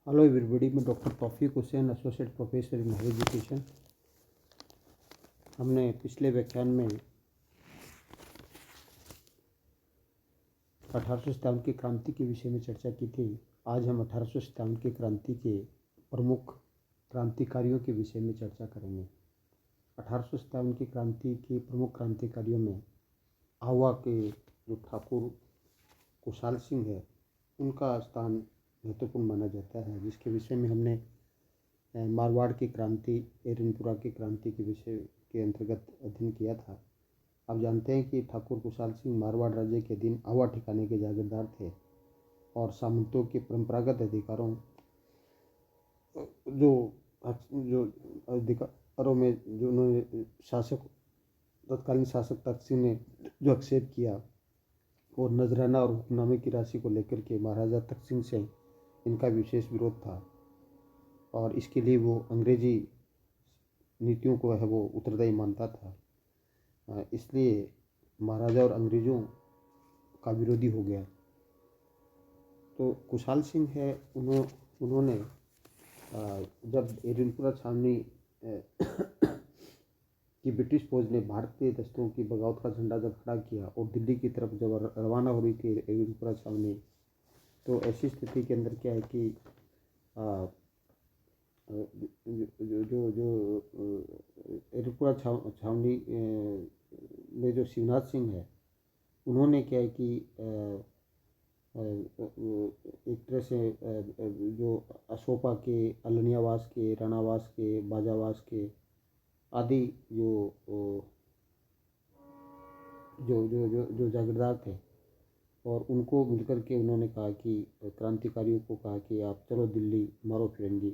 Hello everybody, मैं doctor Taufiq Hussain, associate professor in higher education. हमने पिछले व्याख्यान में 1857 की क्रांति के विषय में चर्चा की थी। आज हम 1857 की क्रांति के प्रमुख क्रांतिकारियों के विषय में चर्चा करेंगे। 1857 की क्रांति के प्रमुख क्रांतिकारियों में आवा के जो ठाकुर कुशाल सिंह है, उनका स्थान महत्वपूर्ण माना जाता है, जिसके विषय में हमने मारवाड़ की क्रांति, एरनपुरा की क्रांति के विषय के अंतर्गत अध्ययन किया था। आप जानते हैं कि ठाकुर कुशाल सिंह मारवाड़ राज्य के अधीन आवा ठिकाने के जागीरदार थे और सामंतों के परंपरागत अधिकारों जो अधिकारों में जो उन्होंने तत्कालीन शासक तख्त सिंह ने जो आक्षेप किया और नजराना और हुक्मनामे की राशि को लेकर के महाराजा तख्त सिंह से इनका विशेष विरोध था और इसके लिए वो अंग्रेजी नीतियों को है वो उत्तरदायी मानता था। इसलिए महाराजा और अंग्रेज़ों का विरोधी हो गया। तो कुशाल सिंह है, उन्होंने जब एरनपुरा छावनी कि ब्रिटिश फौज ने भारतीय दस्तों की बगावत का झंडा जब खड़ा किया और दिल्ली की तरफ जब रवाना हो रही थी एरनपुरा छावनी, तो ऐसी स्थिति के अंदर क्या है कि जो एरनपुरा छावनी में जो शिवनाथ सिंह है, उन्होंने क्या है कि एक तरह से जो अशोका के, अलनियावास के, राणावास के, बाजावास के आदि जो जो जो जो जो जागीरदार थे, और उनको मिलकर के उन्होंने कहा कि क्रांतिकारियों को कहा कि आप चलो दिल्ली मारो फिरंगी।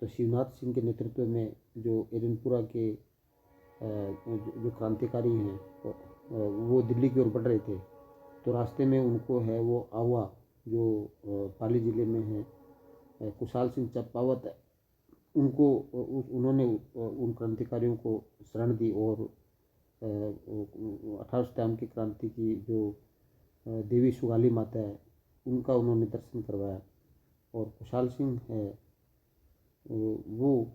तो शिवनाथ सिंह के नेतृत्व में जो एरनपुरा के जो क्रांतिकारी हैं वो दिल्ली की ओर बढ़ रहे थे। तो रास्ते में उनको है वो आवा, जो पाली ज़िले में है, कुशाल सिंह चंपावत, उनको उन्होंने उन क्रांतिकारियों को शरण दी और 1857 की क्रांति की जो देवी सुगाली माता है, उनका उन्होंने दर्शन करवाया। और कुशाल सिंह है वो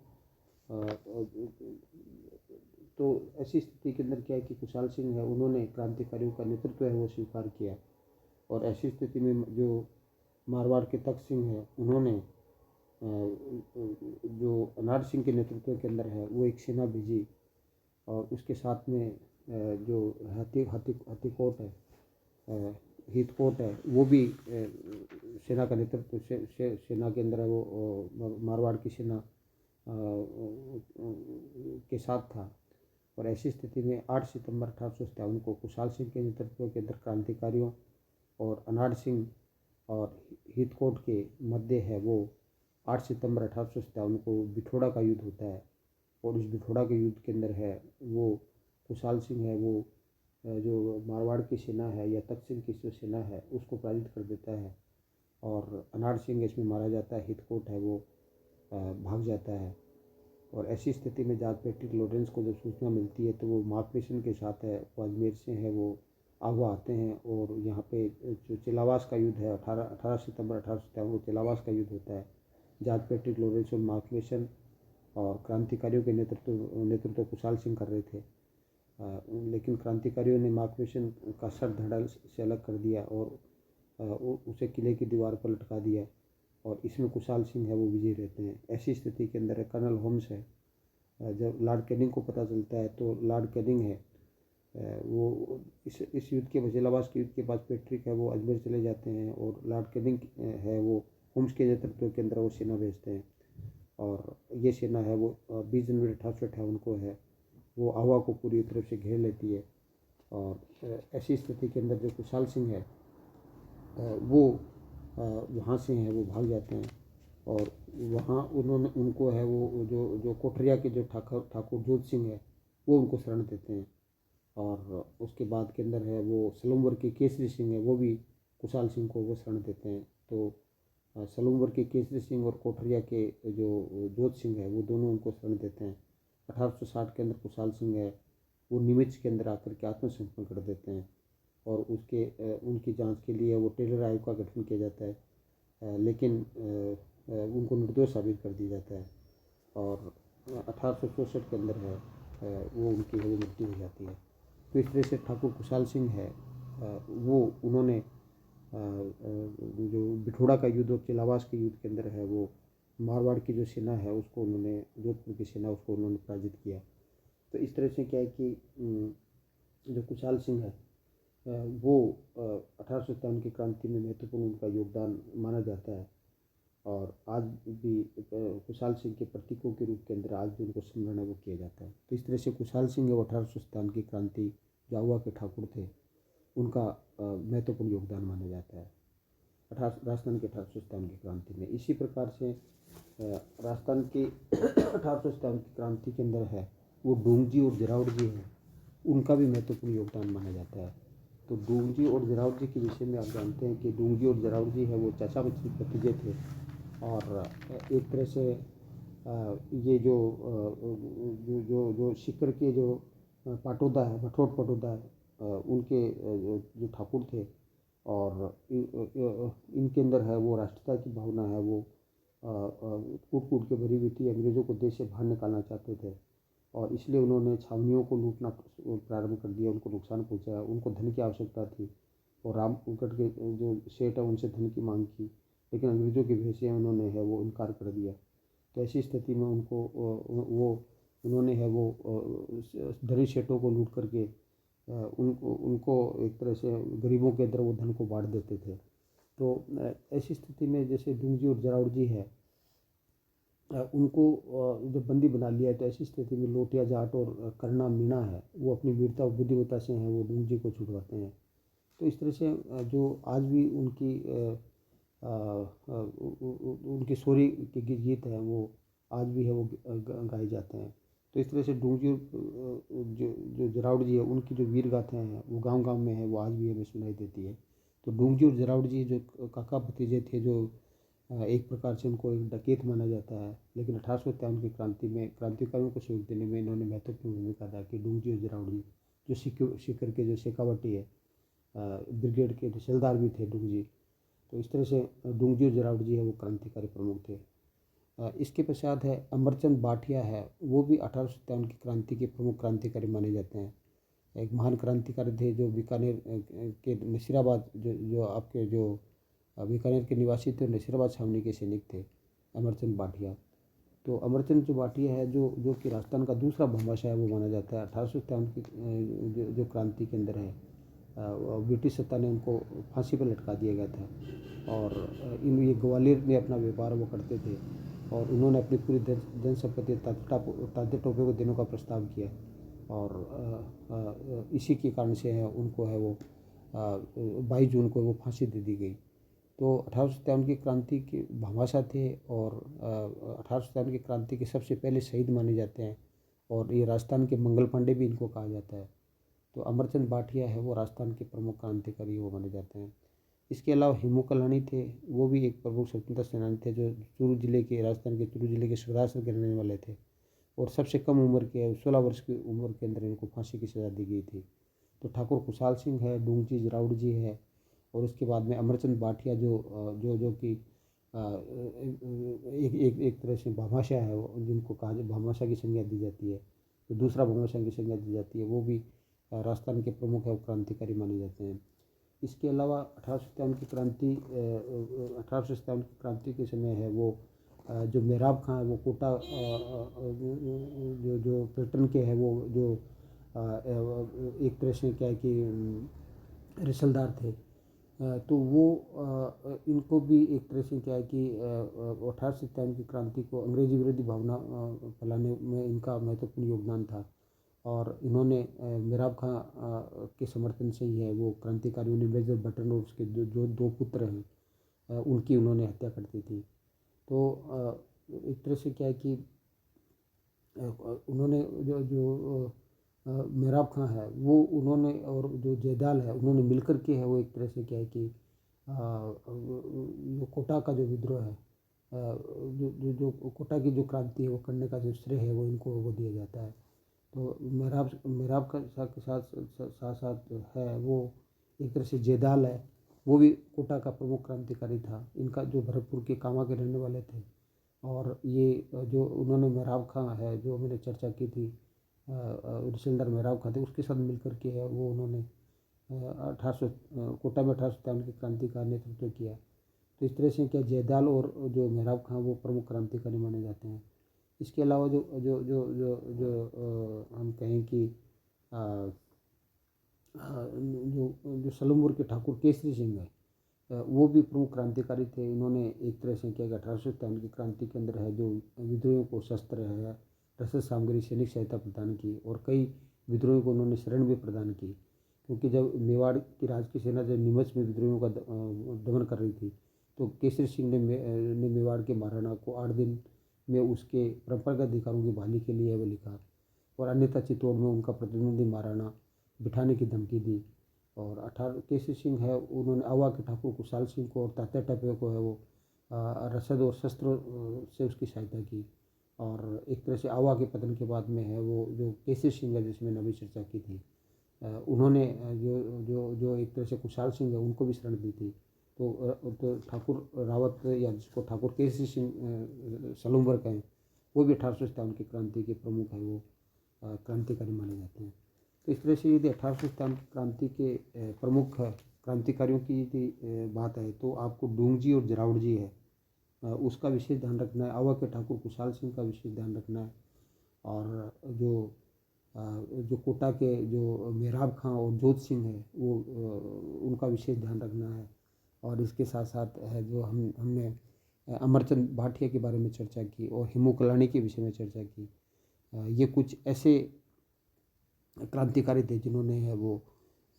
तो ऐसी स्थिति के अंदर क्या है कि कुशाल सिंह है, उन्होंने क्रांतिकारियों का नेतृत्व है वो स्वीकार किया। और ऐसी स्थिति में जो मारवाड़ के तख्त सिंह है, उन्होंने जो अनार सिंह के नेतृत्व के अंदर है वो एक सेना भेजी और उसके साथ में जो हाथीकोट है, हितकोट है, वो भी सेना का नेतृत्व सेना के अंदर है वो मारवाड़ की सेना के साथ था। और ऐसी स्थिति में 8 सितंबर 1857 को कुशाल सिंह के नेतृत्व के अंदर क्रांतिकारियों और अनाड़ सिंह और हितकोट के मध्य है वो 8 सितंबर 1857 को बिठोड़ा का युद्ध होता है। और इस बिठोड़ा के युद्ध के अंदर है वो कुशाल सिंह है वो जो मारवाड़ की सेना है या तख्त सिंह की जो सेना है उसको पराजित कर देता है और अनाड़ सिंह इसमें मारा जाता है, हितकोट है वो भाग जाता है। और ऐसी स्थिति में जॉर्ज पैट्रिक लॉरेंस को जब सूचना मिलती है तो वो मार्कवेशन के साथ है वो अजमेर से है वो आगवा आते हैं और यहाँ पे जो चिलावास का युद्ध है 18 सितंबर 1857 को चिलावास का युद्ध होता है। जॉर्ज पैट्रिक लॉरेंस और मार्कवेशन और क्रांतिकारियों के नेतृत्व कुशाल सिंह कर रहे थे, लेकिन क्रांतिकारियों ने मार्कवेशन का सर धड़ से अलग कर दिया और उसे किले की दीवार पर लटका दिया और इसमें कुशाल सिंह है वो विजयी रहते हैं। ऐसी स्थिति के अंदर कर्नल होम्स है, जब लॉर्ड कैनिंग को पता चलता है तो लॉर्ड कैनिंग है वो इस युद्ध के चिलावास के युद्ध के बाद पैट्रिक है वो अजमेर चले जाते हैं और लॉर्ड कैनिंग है वो होम्स के नेतृत्व के अंदर वो सेना भेजते हैं और ये सेना है वो 20 जनवरी 1858 को है वो आवा को पूरी तरफ से घेर लेती है। और ऐसी स्थिति के अंदर जो कुशाल सिंह है वो वहाँ से हैं वो भाग जाते हैं और वहाँ उनको है वो जो कोठरिया के जो ठाकुर जोत सिंह है वो उनको शरण देते हैं। और उसके बाद के अंदर है वो सलूमवर के केसरी सिंह है वो भी कुशाल सिंह को वो शरण देते हैं। तो सलूमवर के केसरी सिंह और कोठरिया के जो जोत सिंह है वो दोनों उनको शरण देते हैं। 1860 के अंदर कुशाल सिंह है वो निमित्z के अंदर आकर के आत्मसमर्पण कर देते हैं और उनकी जांच के लिए वो टेलर आयोग का गठन किया जाता है। लेकिन उनको निर्दोष साबित कर दिया जाता है और 1864 के अंदर है वो उनकी है वो मृत्यु हो जाती है। तो इस तरह से ठाकुर खुशहाल सिंह है वो उन्होंने जो बिठोड़ा का युद्ध और चिलावास के युद्ध के अंदर है वो मारवाड़ की जो सेना है उसको उन्होंने, जोधपुर की सेना उसको उन्होंने पराजित किया। तो इस तरह से क्या है कि जो खुशहाल सिंह है वो 1857 की क्रांति में महत्वपूर्ण उनका योगदान माना जाता है और आज भी खुशहाल सिंह के प्रतीकों के रूप के अंदर आज भी उनको स्मरण वो किया जाता है। तो इस तरह से खुशहाल सिंह वो 1857 की क्रांति जाहुआ के ठाकुर थे, उनका महत्वपूर्ण योगदान माना जाता है राजस्थान के 1857 की क्रांति में। इसी प्रकार से राजस्थान की 1857 की क्रांति के अंदर है वो डोंगजी और जरावड़ जी हैं, उनका भी महत्वपूर्ण योगदान माना जाता है। तो डोंगजी और जरावड़ जी के विषय में आप जानते हैं कि डोंगजी और जरावड़ जी है वो चाचा भतीजे थे और एक तरह से ये जो जो जो जो सिकर के जो पाटौदा है, भठोट पाटौदा है, उनके जो ठाकुर थे और इनके अंदर है वो राष्ट्रीयता की भावना है वो कूट कूट के भरी हुई थी। अंग्रेज़ों को देश से बाहर निकालना चाहते थे और इसलिए उन्होंने छावनियों को लूटना प्रारंभ कर दिया, उनको नुकसान पहुंचाया। उनको धन की आवश्यकता थी और रामगढ़ के जो सेठ है उनसे धन की मांग की, लेकिन अंग्रेज़ों के भेसे उन्होंने है वो इनकार कर दिया। तो ऐसी स्थिति में उनको वो उन्होंने है वो धनी सेठों को लूट करके उनको उनको एक तरह से गरीबों के अंदर वो धन को बांट देते थे। तो ऐसी स्थिति में जैसे डूंगजी और जरावड़ जी है उनको जब बंदी बना लिया है तो ऐसी स्थिति में लोटिया जाट और करना मीणा है वो अपनी वीरता और बुद्धिमत्ता से हैं वो डूंगजी को छुड़वाते हैं। तो इस तरह से जो आज भी उनकी उनके शौर्य के गीत हैं वो आज भी है वो गाए जाते हैं। तो इस तरह से डूंगजी जो जो जरावड़ जी है उनकी जो वीर गाथाएँ हैं वो गांव गांव में है वो आज भी हमें सुनाई देती है। तो डूंगजी और जरावड़ जी जो काका भतीजे थे, जो एक प्रकार से उनको एक डकैत माना जाता है, लेकिन 1857 की क्रांति में क्रांतिकारियों को सहयोग देने में इन्होंने महत्वपूर्ण भूमिका अदा की। डूंगजी और जरावड़ जी जो सीकर के जो शेखावटी है ब्रिगेड के तहसीलदार भी थे डूंगजी। तो इस तरह से डूंगजी और जरावड़ जी है वो क्रांतिकारी प्रमुख थे। इसके पश्चात है अमरचंद बाठिया है, वो भी 1857 की क्रांति के प्रमुख क्रांतिकारी माने जाते हैं। एक महान क्रांतिकारी थे जो बीकानेर के नसीराबाद जो आपके जो बीकानेर के निवासी थे, नसीराबाद छावनी के सैनिक थे अमरचंद बाठिया। तो अमरचंद जो बाठिया है जो कि राजस्थान का दूसरा भामाशाह है वो माना जाता है। 1857 की जो क्रांति के अंदर है ब्रिटिश सत्ता ने उनको फांसी पर लटका दिया गया था और ये ग्वालियर में अपना व्यापार वो करते थे और उन्होंने अपनी पूरी धन संपत्ति तात्या टोपे को देने का प्रस्ताव किया और इसी के कारण से है उनको है वो 22 जून को वो फांसी दे दी गई। तो 1857 की क्रांति के भामाशाह थे और 1857 की क्रांति के सबसे पहले शहीद माने जाते हैं और ये राजस्थान के मंगल पांडे भी इनको कहा जाता है। तो अमरचंद बाठिया है वो राजस्थान के प्रमुख क्रांतिकारी वो माने जाते हैं। इसके अलावा हेमू कलानी थे, वो भी एक प्रमुख स्वतंत्रता सेनानी थे जो चूरू जिले के राजस्थान के चूरू जिले के सुरासर के रहने वाले थे और सबसे कम उम्र के 16 वर्ष की उम्र के अंदर इनको फांसी की सज़ा दी गई थी। तो ठाकुर खुशहाल सिंह है, डूंगजी जरावड़ जी है और उसके बाद में अमरचंद बाठिया जो कि एक तरह से भामाशाह है जिनको कहा भामाशाह की संज्ञा दी जाती है, तो दूसरा भामाशाह की संज्ञा दी जाती है, वो भी राजस्थान के प्रमुख है वो क्रांतिकारी माने जाते हैं। इसके अलावा 1857 की क्रांति के समय है वो जो मेहराब खां है वो कोटा जो पैटर्न के है वो जो एक तरह से क्या है कि रिसलदार थे, तो वो इनको भी एक तरह से क्या है कि 1857 की क्रांति को अंग्रेजी विरोधी भावना फैलाने में इनका महत्वपूर्ण योगदान था और इन्होंने मेहराब खां के समर्थन से ही है वो क्रांतिकारियों ने मेजर बटन और उसके जो दो पुत्र हैं उनकी उन्होंने हत्या कर दी थी। तो एक तरह से क्या है कि उन्होंने जो जो मेहराब खां है वो उन्होंने और जो जयदाल है उन्होंने मिलकर के है वो एक तरह से क्या है कि जो कोटा का जो विद्रोह है जो कोटा की जो क्रांति है वो करने का जो श्रेय है वो इनको वो दिया जाता है। तो मेहराब का साथ साथ है वो एक तरह से जयदाल है वो भी कोटा का प्रमुख क्रांतिकारी था। इनका जो भरतपुर के कामा के रहने वाले थे, और ये जो उन्होंने मेहराब खां है, जो मैंने चर्चा की थी, रिसलदार मेहराब खां थे, उसके साथ मिलकर के है वो उन्होंने 1800 कोटा में 1857 की क्रांति का नेतृत्व किया। तो इस तरह से क्या जयदाल और जो मेहराब खां वो प्रमुख क्रांतिकारी माने जाते हैं। इसके अलावा जो जो जो जो जो हम कहें कि जो सलमपुर के ठाकुर केसरी सिंह है, वो भी प्रमुख क्रांतिकारी थे। इन्होंने एक तरह से क्या 1857 की क्रांति के अंदर है जो विद्रोहियों को शस्त्र है, रसद सामग्री, सैनिक सहायता प्रदान की, और कई विद्रोहियों को उन्होंने शरण भी प्रदान की। क्योंकि जब मेवाड़ की राज की सेना जब नीमच में विद्रोहियों का दमन कर रही थी, तो केसरी सिंह ने मेवाड़ के महाराणा को 8 दिन में उसके परंपरागत अधिकारों की बहाली के लिए वो लिखा, और अन्यथा चित्तौड़ में उनका प्रतिनिधि महाराणा बिठाने की धमकी दी। और 18 केसरी सिंह है, उन्होंने आवा के ठाकुर कुशाल सिंह को और तात्या टपे को है वो रसद और शस्त्रों से उसकी सहायता की। और एक तरह से आवा के पतन के बाद में है वो जो केसरी सिंह है, जिसमें मैंने अभी चर्चा की थी, उन्होंने जो जो जो एक तरह से कुशाल सिंह है उनको भी शरण दी थी। तो ठाकुर रावत, या जिसको ठाकुर केसरी सिंह सलूमबर कहें, वो भी 1857 की क्रांति के प्रमुख है, वो क्रांतिकारी माने जाते हैं। तो इस तरह से यदि 1857 क्रांति के प्रमुख क्रांतिकारियों की यदि बात है, तो आपको डूंगजी और जरावड़ जी है, उसका विशेष ध्यान रखना है। आवा के ठाकुर कुशाल सिंह का विशेष ध्यान रखना है। और जो कोटा के जो मेहराब खां और जोत सिंह है, वो उनका विशेष ध्यान रखना है। और इसके साथ साथ है जो हमने अमरचंद भाटिया के बारे में चर्चा की, और हिमू कलानी के विषय में चर्चा की। ये कुछ ऐसे क्रांतिकारी थे जिन्होंने है वो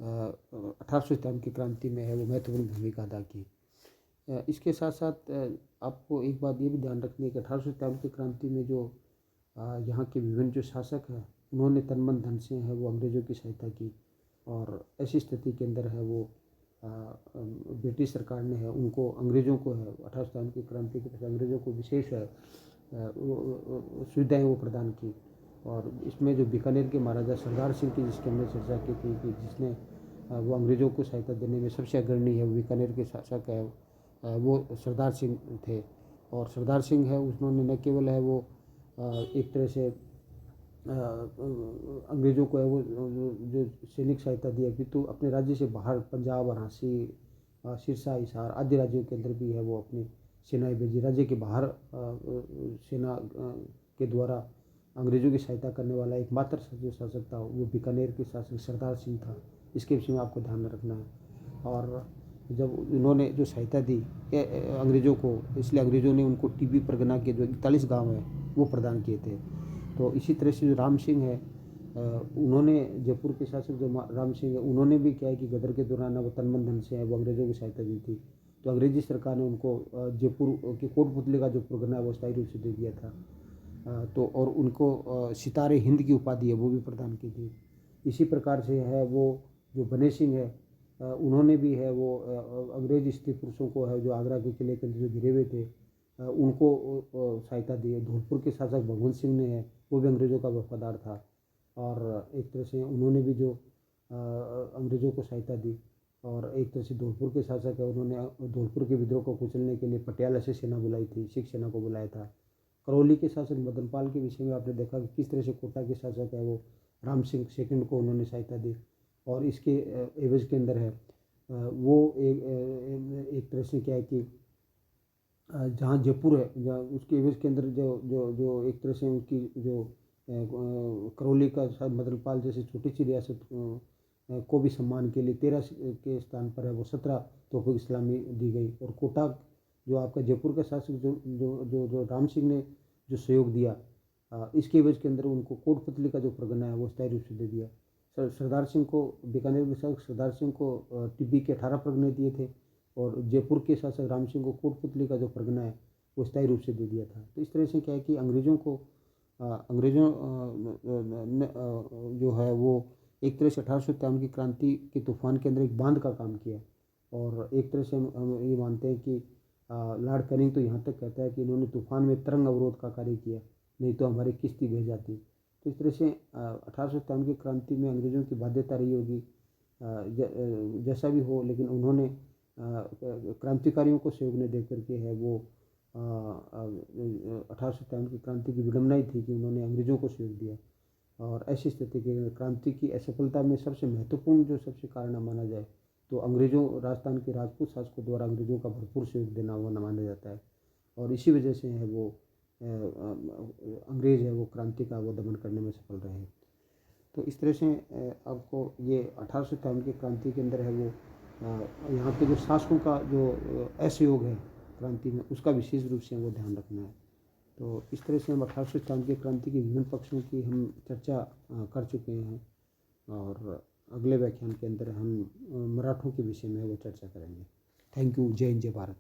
1857 की क्रांति में है वो महत्वपूर्ण भूमिका अदा की। इसके साथ साथ आपको एक बात ये भी ध्यान रखनी है कि 1857 की क्रांति में जो यहाँ के विभिन्न जो शासक हैं, उन्होंने तन मन धन से है वो अंग्रेज़ों की सहायता की। और ऐसी स्थिति के अंदर है वो ब्रिटिश सरकार ने है उनको, अंग्रेज़ों को है 1857 की क्रांति के पश्चात अंग्रेज़ों को विशेष है सुविधाएँ वो प्रदान की। और इसमें जो बीकानेर के महाराजा सरदार सिंह की, जिसकी हमने चर्चा की थी कि जिसने वो अंग्रेज़ों को सहायता देने में सबसे अग्रणी है, वो बीकानेर के शासक है, वो सरदार सिंह थे। और सरदार सिंह है, उन्होंने न केवल है वो एक तरह से अंग्रेज़ों को है वो जो सैनिक सहायता दी, अभी तो अपने राज्य से बाहर पंजाब, वाराणसी, सिरसा, हिसार आदि राज्यों के अंदर भी है वो अपनी सेनाएं भेजी। राज्य के बाहर सेना के द्वारा अंग्रेज़ों की सहायता करने वाला एकमात्र जो शासक था वो बीकानेर के शासक सरदार सिंह था। इसके विषय में आपको ध्यान रखना है। और जब उन्होंने जो सहायता दी अंग्रेज़ों को, इसलिए अंग्रेज़ों ने उनको टीबी परगना के जो 41 गांव हैं वो प्रदान किए थे। तो इसी तरह से जो राम सिंह है, उन्होंने जयपुर के शासक जो राम सिंह है, उन्होंने भी क्या है कि गदर के दौरान वो तन मन धन से है वो अंग्रेज़ों की सहायता दी थी। तो अंग्रेजी सरकार ने उनको जयपुर के कोटपुतली का जो परगना है वो स्थायी रूप से दे दिया था। तो और उनको सितारे हिंद की उपाधि है वो भी प्रदान की थी। इसी प्रकार से है वो जो बने सिंह है, उन्होंने भी है वो अंग्रेज स्त्री पुरुषों को है जो आगरा के किले के अंदर जो गिरे हुए थे, उनको सहायता दी है। धौलपुर के शासक भगवंत सिंह ने है वो भी अंग्रेज़ों का वफादार था, और एक तरह से उन्होंने भी जो अंग्रेज़ों को सहायता दी। और एक तरह से धौलपुर के शासक है, उन्होंने धौलपुर के विद्रोह को कुचलने के लिए पटियाला से सेना बुलाई थी, सिख सेना को बुलाया था। करौली के शासक मदनपाल के विषय में आपने देखा कि किस तरह से कोटा के शासक है वो राम सिंह सेकंड को उन्होंने सहायता दी। और इसके एवज के अंदर है वो एक तरह से क्या है कि जहाँ जयपुर है, जहाँ उसके एवज के अंदर जो जो जो एक तरह से उनकी जो करौली का मदनपाल जैसे छोटी सी रियासत को भी सम्मान के लिए 13 के स्थान पर है वो 17 तोहफे इस्लामी दी गई। और कोटा जो आपका जयपुर का शासक जो जो जो जो राम सिंह ने जो सहयोग दिया, इसके एवज के अंदर उनको कोटपुतली का जो परगना है वो स्थायी रूप से दे दिया। सरदार सिंह को, बीकानेर के शासक सरदार सिंह को टिब्बी के 18 परगने दिए थे, और जयपुर के शासक राम सिंह को कोटपुतली का जो परगना है वो स्थायी रूप से दे दिया था। तो इस तरह से क्या है कि अंग्रेज़ों जो है वो एक तरह से 1857 की क्रांति के तूफान के अंदर एक बांध का काम किया। और एक तरह से हम ये मानते हैं कि लॉर्ड कैनिंग तो यहाँ तक कहता है कि इन्होंने तूफान में तरंग अवरोध का कार्य किया, नहीं तो हमारी किश्ती बह जाती। तो इस तरह से 1857 की क्रांति में अंग्रेज़ों की बाध्यता रही होगी, जैसा भी हो, लेकिन उन्होंने क्रांतिकारियों को सहयोग नहीं दे करके है वो 1857 की क्रांति की विडंबना ही थी कि उन्होंने अंग्रेज़ों को सहयोग दिया। और ऐसी स्थिति की क्रांति की असफलता में सबसे महत्वपूर्ण जो सबसे कारण माना जाए तो अंग्रेज़ों राजस्थान के राजपूत शासकों द्वारा अंग्रेज़ों का भरपूर सहयोग देना वो माना जाता है। और इसी वजह से है वो अंग्रेज़ है वो क्रांति का वो दमन करने में सफल रहे। तो इस तरह से आपको ये 1857 की क्रांति के अंदर है वो यहाँ के जो शासकों का जो असहयोग है क्रांति में उसका विशेष रूप से वो ध्यान रखना है। तो इस तरह से हम 1857 की क्रांति के विभिन्न पक्षों की हम चर्चा कर चुके हैं और अगले व्याख्यान के अंदर हम मराठों के विषय में वो चर्चा करेंगे। Thank you. जय हिंद, जय भारत।